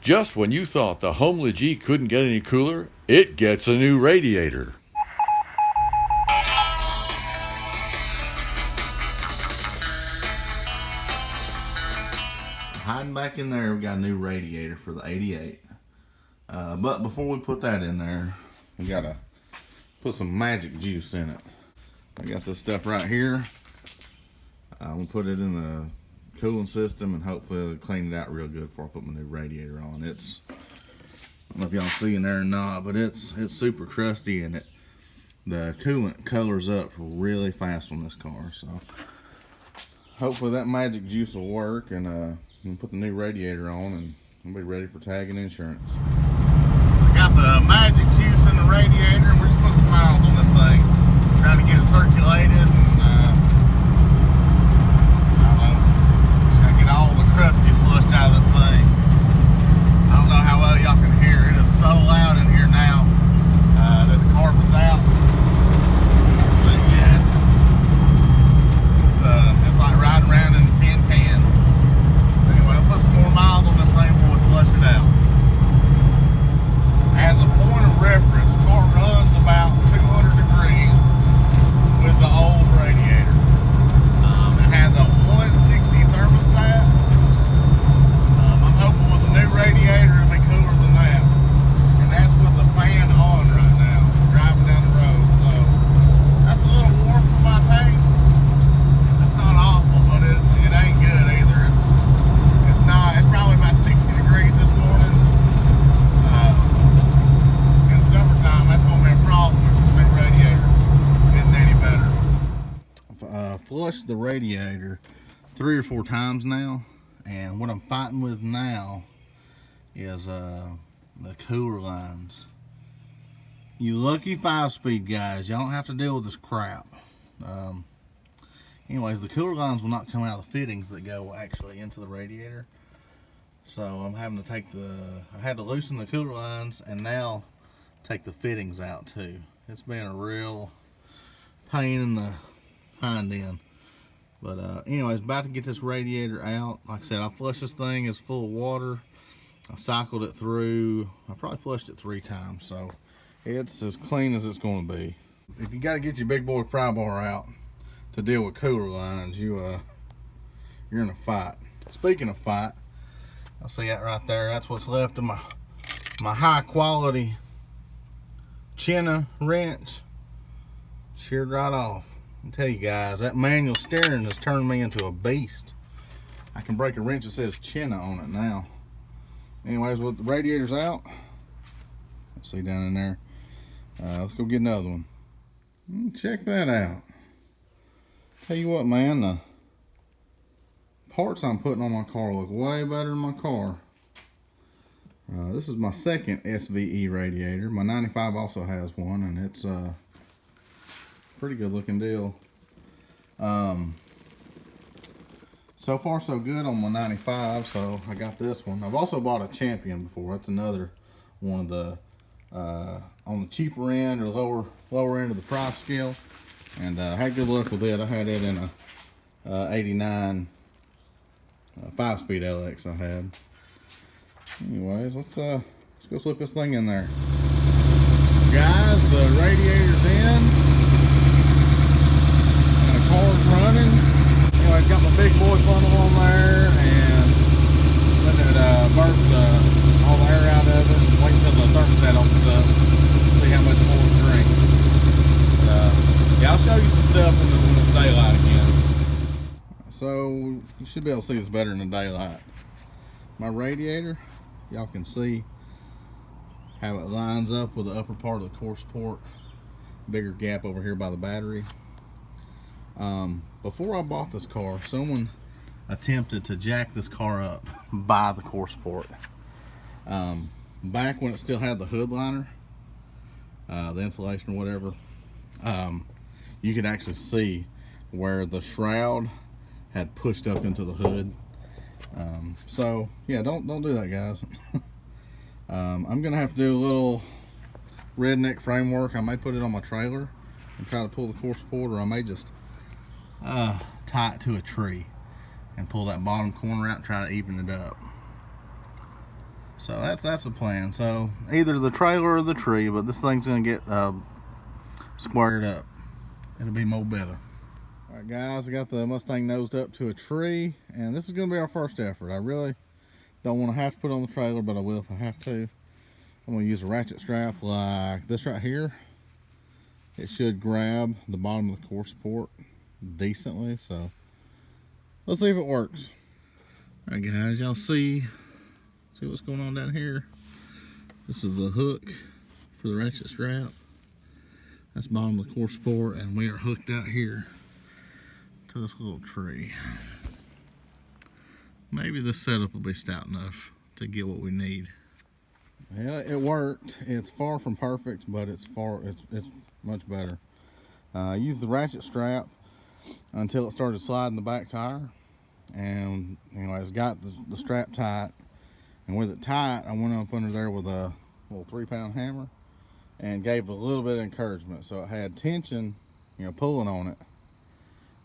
Just when you thought the homely G couldn't get any cooler, it gets a new radiator. Hiding back in there, we got a new radiator for the 88. But before we put that in there, we gotta put some magic juice in it. I got this stuff right here. I'm gonna put it in the cooling system and hopefully it'll clean it out real good before I put my new radiator on. It's, I don't know if y'all see in there or not, but it's super crusty and the coolant colors up really fast on this car. So hopefully that magic juice will work, and I'm gonna put the new radiator on and I'll be ready for tag and insurance. I got the magic juice in the radiator and we're just putting some miles on this thing, trying to get it circulated and all the crusties flushed out of this thing. I don't know how well y'all can hear. It is so loud in here now that the carpet's out. But yeah, it's like riding around in a tin can. Anyway, I'll put some more miles on this thing before we flush it out. As a point of reference, the car runs about 200 degrees with the old radiator. It has a 160 thermostat. I'm hoping with the new radiator it'll be cooler than that. And that's with the fan on right now, driving down the road. So that's a little warm for my taste. That's not awful, but it ain't good either. It's not. It's probably about 60 degrees this morning. In the summertime, that's going to be a problem if this new radiator isn't any better. I've flushed the radiator 3 or 4 times now, and what I'm fighting with now is the cooler lines. You lucky 5-speed guys, y'all don't have to deal with this crap. Anyways, the cooler lines will not come out of the fittings that go actually into the radiator, so I'm having to I had to loosen the cooler lines and now take the fittings out too. It's been a real pain in the hind end. But anyways, about to get this radiator out. Like I said, I flushed this thing. It's full of water. I cycled it through. I probably flushed it 3 times, so it's as clean as it's going to be. If you got to get your big boy pry bar out to deal with cooler lines, you're in a fight. Speaking of fight, I'll see that right there. That's what's left of my high quality Chinna wrench. Sheared right off. I tell you guys, that manual steering has turned me into a beast. I can break a wrench that says Chinna on it now. Anyways, with the radiators out, let's see down in there. Let's go get another one. Check that out. Tell you what, man, the parts I'm putting on my car look way better than my car. This is my second SVE radiator. My 95 also has one, and it's pretty good looking deal. So far so good on my 95, so I got this one. I've also bought a Champion before. That's another one of the on the cheaper end or lower end of the price scale, and I had good luck with it. I had it in a 89 5-speed LX I had. Anyways, let's go slip this thing in there. Guys, the radiator's in. And the car's running. Anyway, I've got my big boy funnel on there and letting it burst all the air out of it. Wait until the thermostat opens up. See how much more it drinks. Yeah, I'll show you some stuff when it's daylight again. So you should be able to see this better in the daylight. My radiator, y'all can see how it lines up with the upper part of the core support. Bigger gap over here by the battery. Before I bought this car, someone attempted to jack this car up by the core support. Back when it still had the hood liner, the insulation or whatever, you could actually see where the shroud had pushed up into the hood. So yeah, don't do that, guys. I'm gonna have to do a little redneck framework. I may put it on my trailer and try to pull the core support, or I may just tie it to a tree and pull that bottom corner out and try to even it up. So that's the plan. So either the trailer or the tree, but this thing's gonna get squared up. It'll be more better. All right, guys, I got the Mustang nosed up to a tree, and this is gonna be our first effort. I really don't want to have to put it on the trailer, but I will if I have to. I'm gonna use a ratchet strap like this right here. It should grab the bottom of the core support decently, so let's see if it works. All right, guys, y'all see what's going on down here? This is the hook for the ratchet strap. That's bottom of the core support, and we are hooked out here to this little tree. Maybe this setup will be stout enough to get what we need. Yeah, it worked. It's far from perfect, but it's much better. I used the ratchet strap until it started sliding the back tire, and anyways, got the strap tight. And with it tight, I went up under there with a little 3-pound hammer and gave it a little bit of encouragement. So it had tension, pulling on it.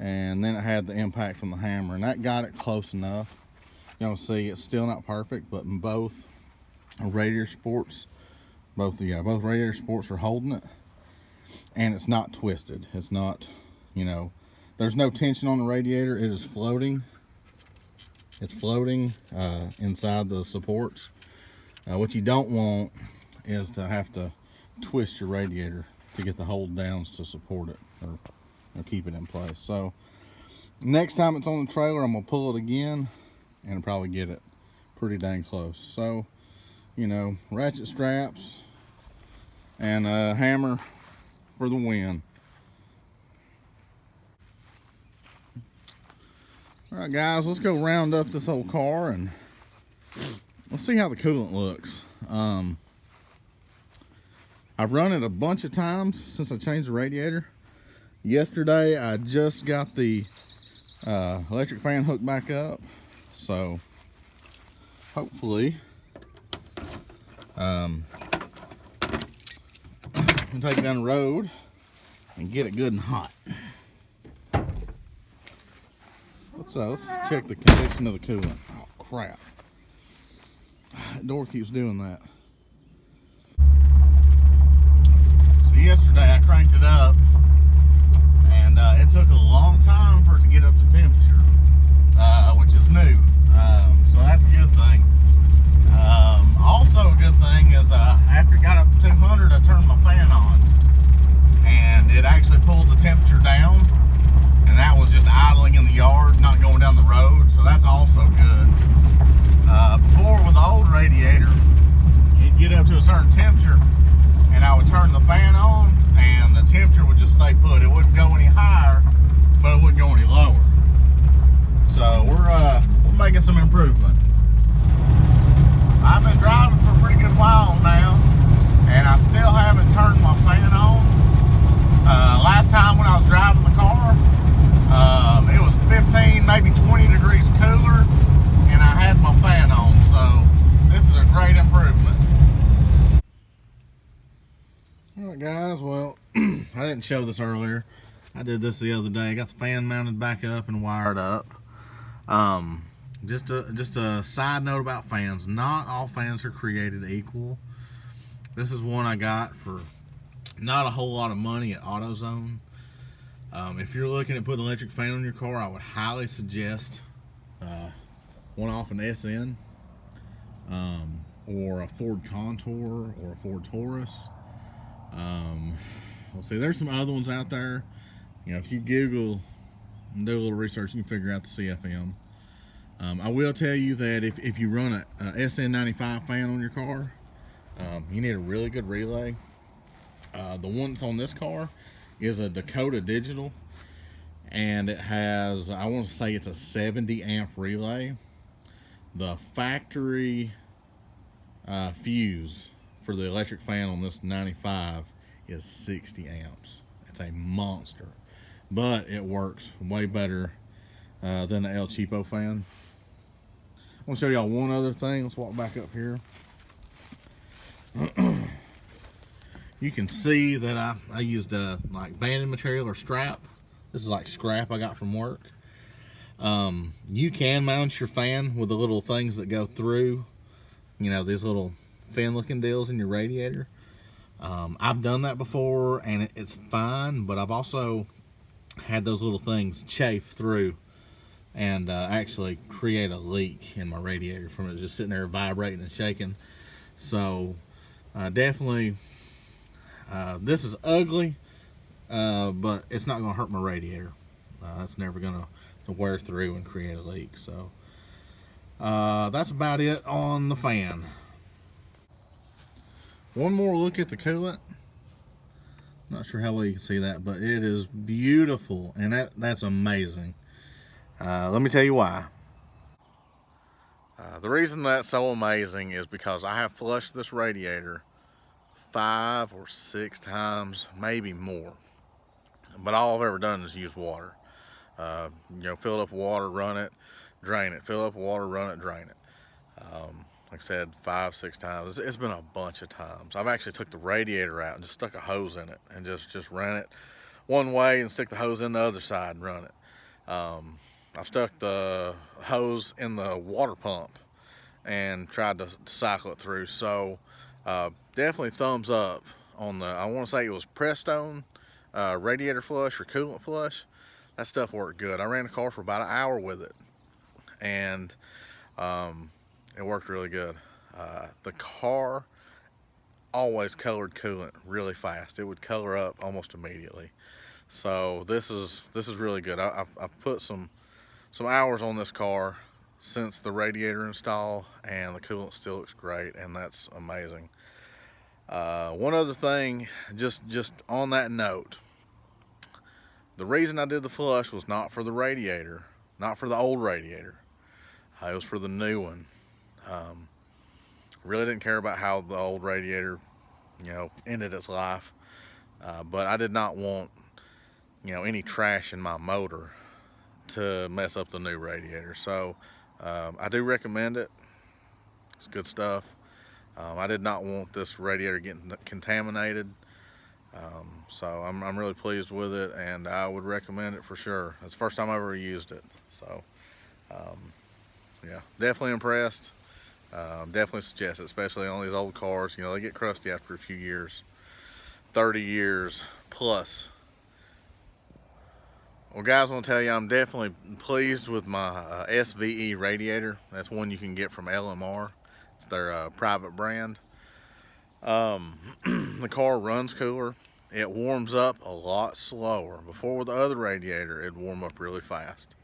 And then it had the impact from the hammer, and that got it close enough. See, it's still not perfect, but both Radiator Sports, both Radiator Sports are holding it. And it's not twisted. It's not, there's no tension on the radiator. It is floating. It's floating inside the supports. What you don't want is to have to twist your radiator to get the hold downs to support it or keep it in place. So next time it's on the trailer, I'm gonna pull it again and probably get it pretty dang close. So, ratchet straps and a hammer for the win. All right, guys, let's go round up this old car and let's see how the coolant looks. I've run it a bunch of times since I changed the radiator. Yesterday, I just got the electric fan hooked back up, so hopefully I can take it down the road and get it good and hot. Let's check the condition of the coolant. Oh crap! That door keeps doing that. So yesterday I cranked it up, and it took a long time for it to get up to temperature, which is new. So that's a good thing. Also a good thing is after it got up to 200, I turned my fan on, and it actually pulled the temperature down. And that was just idling in the yard, not going down the road, so that's also good. Before, with the old radiator, it'd get up to a certain temperature, and I would turn the fan on, and the temperature would just stay put. It wouldn't go any higher, but it wouldn't go any lower. So we're making some improvement. I've been driving for a pretty good while now, and I still haven't turned my fan on. Last time when I was driving the car, it was 15, maybe 20 degrees cooler, and I had my fan on, so this is a great improvement. Alright guys, well, I didn't show this earlier. I did this the other day. I got the fan mounted back up and wired up. Just a side note about fans. Not all fans are created equal. This is one I got for not a whole lot of money at AutoZone. If you're looking at putting an electric fan on your car, I would highly suggest one off an SN, or a Ford Contour or a Ford Taurus. Let's see, there's some other ones out there. If you Google and do a little research, you can figure out the CFM. I will tell you that if you run a SN95 fan on your car, you need a really good relay. The one that's on this car is a Dakota Digital, and it has, I want to say it's a 70 amp relay. The factory fuse for the electric fan on this 95 is 60 amps. It's a monster, but it works way better than the El Cheapo fan. I want to show y'all one other thing. Let's walk back up here. You can see that I used like banding material or strap. This is like scrap I got from work. You can mount your fan with the little things that go through, you know, these little fin looking deals in your radiator. I've done that before and it's fine, but I've also had those little things chafe through and actually create a leak in my radiator from it just sitting there vibrating and shaking. So definitely, this is ugly, but it's not going to hurt my radiator. It's never going to wear through and create a leak. So that's about it on the fan. One more look at the coolant. Not sure how well you can see that, but it is beautiful, and that's amazing. Let me tell you why. The reason that's so amazing is because I have flushed this radiator 5 or 6 times, maybe more. But all I've ever done is use water. You know, fill up water, run it, drain it. Fill up water, run it, drain it. Like I said, 5, 6 times. It's been a bunch of times. I've actually took the radiator out and just stuck a hose in it and just ran it one way and stick the hose in the other side and run it. I've stuck the hose in the water pump and tried to cycle it through. So definitely thumbs up on the, I want to say it was Prestone radiator flush or coolant flush. That stuff worked good. I ran the car for about an hour with it, and it worked really good. The car always colored coolant really fast. It would color up almost immediately. So this is really good. I've put some hours on this car since the radiator install, and the coolant still looks great, and that's amazing. One other thing, just on that note, the reason I did the flush was not for the radiator, not for the old radiator. It was for the new one. Really didn't care about how the old radiator, you know, ended its life, but I did not want, you know, any trash in my motor to mess up the new radiator. So I do recommend it. It's good stuff. I did not want this radiator getting contaminated, so I'm really pleased with it, and I would recommend it for sure. It's the first time I ever used it, so yeah, definitely impressed. Definitely suggest it, especially on these old cars. You know, they get crusty after a few years, 30 years plus. Well, guys, I want to tell you, I'm definitely pleased with my SVE radiator. That's one you can get from LMR. It's their private brand. The car runs cooler. It warms up a lot slower. Before with the other radiator, it'd warm up really fast,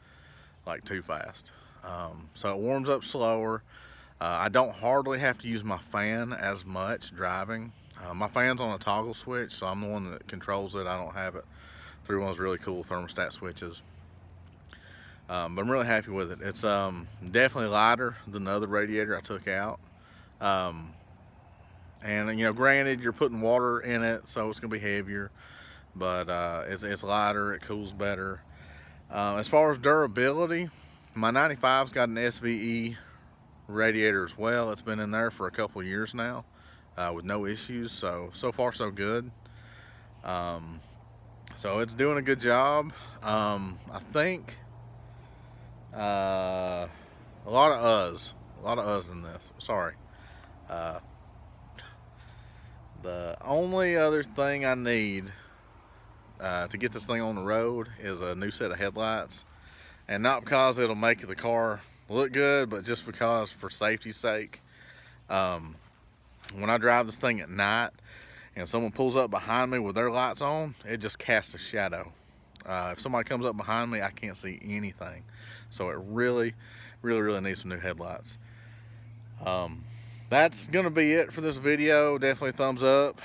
like too fast. So it warms up slower. I don't hardly have to use my fan as much driving. My fan's on a toggle switch, so I'm the one that controls it. I don't have it through one of those really cool thermostat switches. But I'm really happy with it. It's definitely lighter than the other radiator I took out. And you know, granted, you're putting water in it, so it's gonna be heavier, but it's lighter, it cools better. As far as durability, my 95's got an SVE radiator as well. It's been in there for a couple of years now with no issues, so far so good. So it's doing a good job. I think a lot of uhs in this. Sorry. The only other thing I need to get this thing on the road is a new set of headlights, and not because it'll make the car look good, but just because for safety's sake. When I drive this thing at night and someone pulls up behind me with their lights on, it just casts a shadow. If somebody comes up behind me, I can't see anything. So it really needs some new headlights. That's gonna be it for this video. Definitely thumbs up.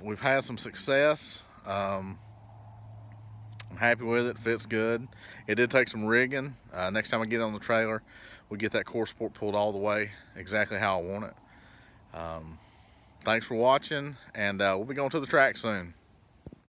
We've had some success. I'm happy with it. Fits good. It did take some rigging. Next time I get on the trailer, we'll get that core support pulled all the way exactly how I want it. Thanks for watching, and we'll be going to the track soon.